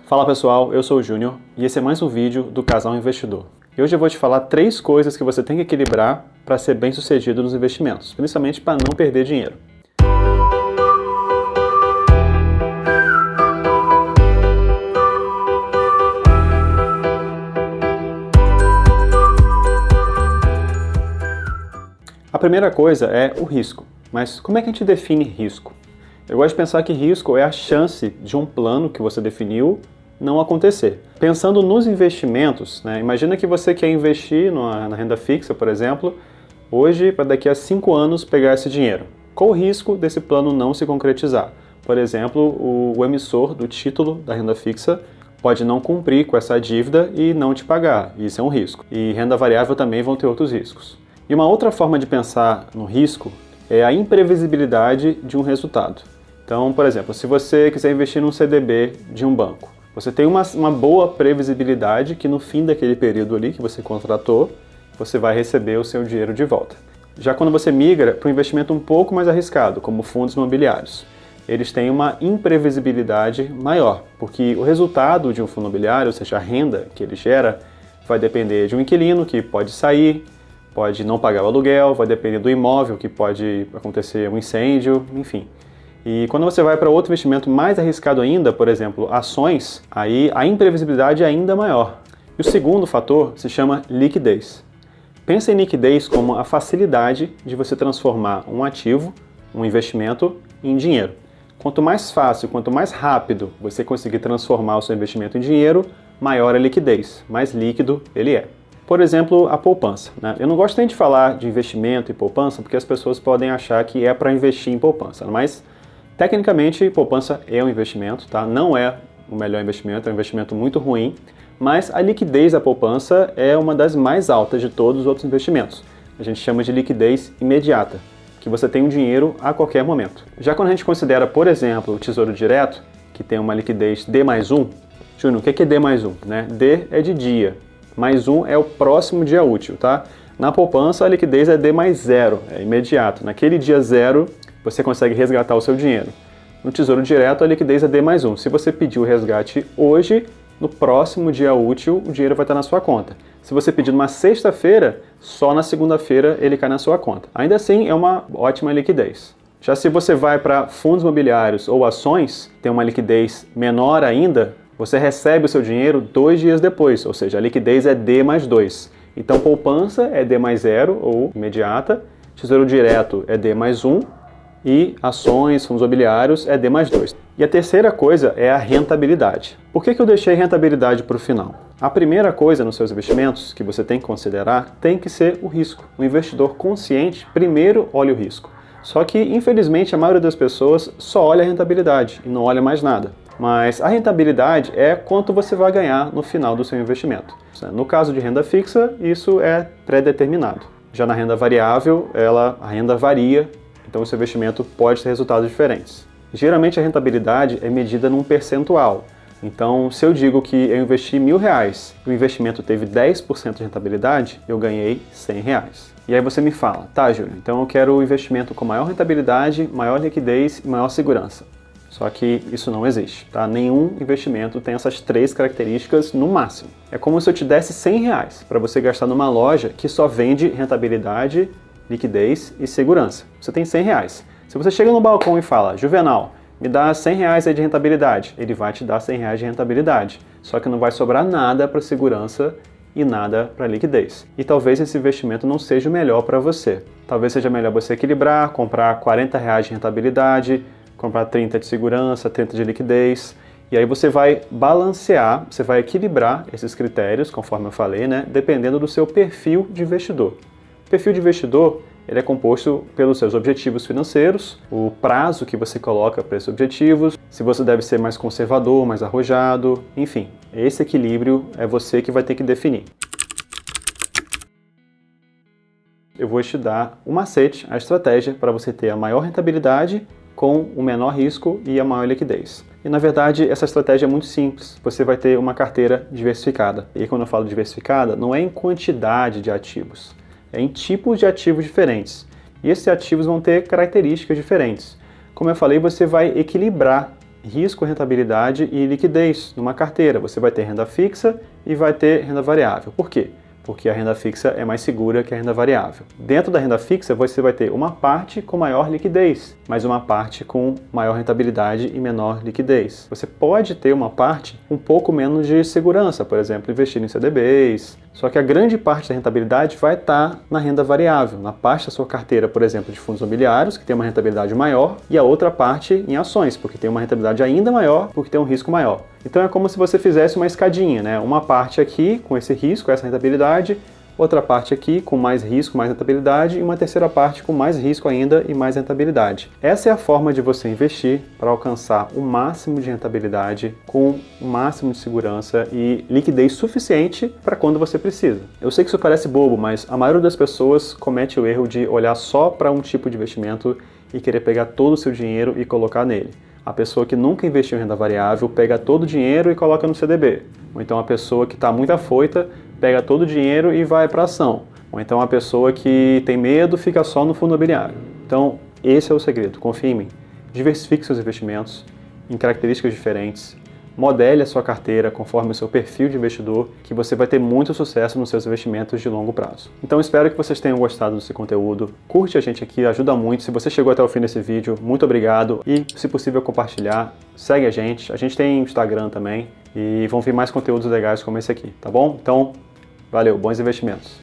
Fala pessoal, eu sou o Júnior e esse é mais um vídeo do Casal Investidor. E hoje eu vou te falar 3 coisas que você tem que equilibrar para ser bem sucedido nos investimentos, principalmente para não perder dinheiro. A primeira coisa é o risco. Mas como é que a gente define risco? Eu gosto de pensar que risco é a chance de um plano que você definiu não acontecer. Pensando nos investimentos, né, imagina que você quer investir na renda fixa, por exemplo, hoje para daqui a 5 anos pegar esse dinheiro. Qual o risco desse plano não se concretizar? Por exemplo, o emissor do título da renda fixa pode não cumprir com essa dívida e não te pagar. Isso é um risco. E renda variável também vão ter outros riscos. E uma outra forma de pensar no risco é a imprevisibilidade de um resultado. Então, por exemplo, se você quiser investir num CDB de um banco, você tem uma boa previsibilidade que no fim daquele período ali que você contratou, você vai receber o seu dinheiro de volta. Já quando você migra para um investimento um pouco mais arriscado, como fundos imobiliários, eles têm uma imprevisibilidade maior, porque o resultado de um fundo imobiliário, ou seja, a renda que ele gera, vai depender de um inquilino que pode sair, pode não pagar o aluguel, vai depender do imóvel, que pode acontecer um incêndio, enfim. E quando você vai para outro investimento mais arriscado ainda, por exemplo, ações, aí a imprevisibilidade é ainda maior. E o segundo fator se chama liquidez. Pensa em liquidez como a facilidade de você transformar um ativo, um investimento, em dinheiro. Quanto mais fácil, quanto mais rápido você conseguir transformar o seu investimento em dinheiro, maior a liquidez, mais líquido ele é. Por exemplo, a poupança, né? Eu não gosto nem de falar de investimento e poupança porque as pessoas podem achar que é para investir em poupança, mas tecnicamente poupança é um investimento, tá? Não é o melhor investimento, é um investimento muito ruim, mas a liquidez da poupança é uma das mais altas de todos os outros investimentos. A gente chama de liquidez imediata, que você tem o dinheiro a qualquer momento. Já quando a gente considera, por exemplo, o Tesouro Direto, que tem uma liquidez D+1, Júnior, o que é D+1? Né? D é de dia. Mais 1 é o próximo dia útil, tá? Na poupança, a liquidez é D+0, é imediato. Naquele dia 0, você consegue resgatar o seu dinheiro. No Tesouro Direto, a liquidez é D+1. Se você pedir o resgate hoje, no próximo dia útil, o dinheiro vai estar na sua conta. Se você pedir numa sexta-feira, só na segunda-feira ele cai na sua conta. Ainda assim, é uma ótima liquidez. Já se você vai para fundos imobiliários ou ações, tem uma liquidez menor ainda, você recebe o seu dinheiro 2 dias depois, ou seja, a liquidez é D+2. Então, poupança é D+0 ou imediata, Tesouro Direto é D+1 e ações, fundos imobiliários é D+2. E a terceira coisa é a rentabilidade. Por que eu deixei rentabilidade para o final? A primeira coisa nos seus investimentos que você tem que considerar tem que ser o risco. O investidor consciente primeiro olha o risco. Só que, infelizmente, a maioria das pessoas só olha a rentabilidade e não olha mais nada. Mas a rentabilidade é quanto você vai ganhar no final do seu investimento. No caso de renda fixa, isso é pré-determinado. Já na renda variável, a renda varia, então o seu investimento pode ter resultados diferentes. Geralmente a rentabilidade é medida num percentual. Então, se eu digo que eu investi R$1.000 e o investimento teve 10% de rentabilidade, eu ganhei R$100. E aí você me fala, tá, Júlio, então eu quero um investimento com maior rentabilidade, maior liquidez e maior segurança. Só que isso não existe, tá? Nenhum investimento tem essas 3 características no máximo. É como se eu te desse R$100 para você gastar numa loja que só vende rentabilidade, liquidez e segurança. Você tem R$100. Se você chega no balcão e fala, Juvenal, me dá R$100 aí de rentabilidade, ele vai te dar R$100 de rentabilidade. Só que não vai sobrar nada para segurança e nada para liquidez. E talvez esse investimento não seja o melhor para você. Talvez seja melhor você equilibrar, comprar R$40 de rentabilidade, comprar 30 de segurança, 30 de liquidez, e aí você vai balancear, você vai equilibrar esses critérios, conforme eu falei, né, dependendo do seu perfil de investidor. O perfil de investidor, ele é composto pelos seus objetivos financeiros, o prazo que você coloca para esses objetivos, se você deve ser mais conservador, mais arrojado, enfim, esse equilíbrio é você que vai ter que definir. Eu vou te dar o macete, a estratégia para você ter a maior rentabilidade com o menor risco e a maior liquidez. E na verdade essa estratégia é muito simples, você vai ter uma carteira diversificada. E quando eu falo diversificada, não é em quantidade de ativos, é em tipos de ativos diferentes. E esses ativos vão ter características diferentes. Como eu falei, você vai equilibrar risco, rentabilidade e liquidez numa carteira. Você vai ter renda fixa e vai ter renda variável. Por quê? Porque a renda fixa é mais segura que a renda variável. Dentro da renda fixa, você vai ter uma parte com maior liquidez, mas uma parte com maior rentabilidade e menor liquidez. Você pode ter uma parte um pouco menos de segurança, por exemplo, investir em CDBs, só que a grande parte da rentabilidade vai estar na renda variável, na parte da sua carteira, por exemplo, de fundos imobiliários, que tem uma rentabilidade maior, e a outra parte em ações, porque tem uma rentabilidade ainda maior, porque tem um risco maior. Então é como se você fizesse uma escadinha, né? Uma parte aqui com esse risco, essa rentabilidade, outra parte aqui com mais risco, mais rentabilidade, e uma terceira parte com mais risco ainda e mais rentabilidade. Essa é a forma de você investir para alcançar o máximo de rentabilidade com o máximo de segurança e liquidez suficiente para quando você precisa. Eu sei que isso parece bobo, mas a maioria das pessoas comete o erro de olhar só para um tipo de investimento e querer pegar todo o seu dinheiro e colocar nele. A pessoa que nunca investiu em renda variável pega todo o dinheiro e coloca no CDB. Ou então a pessoa que está muito afoita pega todo o dinheiro e vai para a ação. Ou então a pessoa que tem medo fica só no fundo imobiliário. Então esse é o segredo, confie em mim. Diversifique seus investimentos em características diferentes. Modele a sua carteira conforme o seu perfil de investidor, que você vai ter muito sucesso nos seus investimentos de longo prazo. Então espero que vocês tenham gostado desse conteúdo. Curte a gente aqui, ajuda muito. Se você chegou até o fim desse vídeo, muito obrigado. E, se possível, compartilhar. Segue a gente. A gente tem Instagram também. E vão vir mais conteúdos legais como esse aqui, tá bom? Então, valeu, bons investimentos.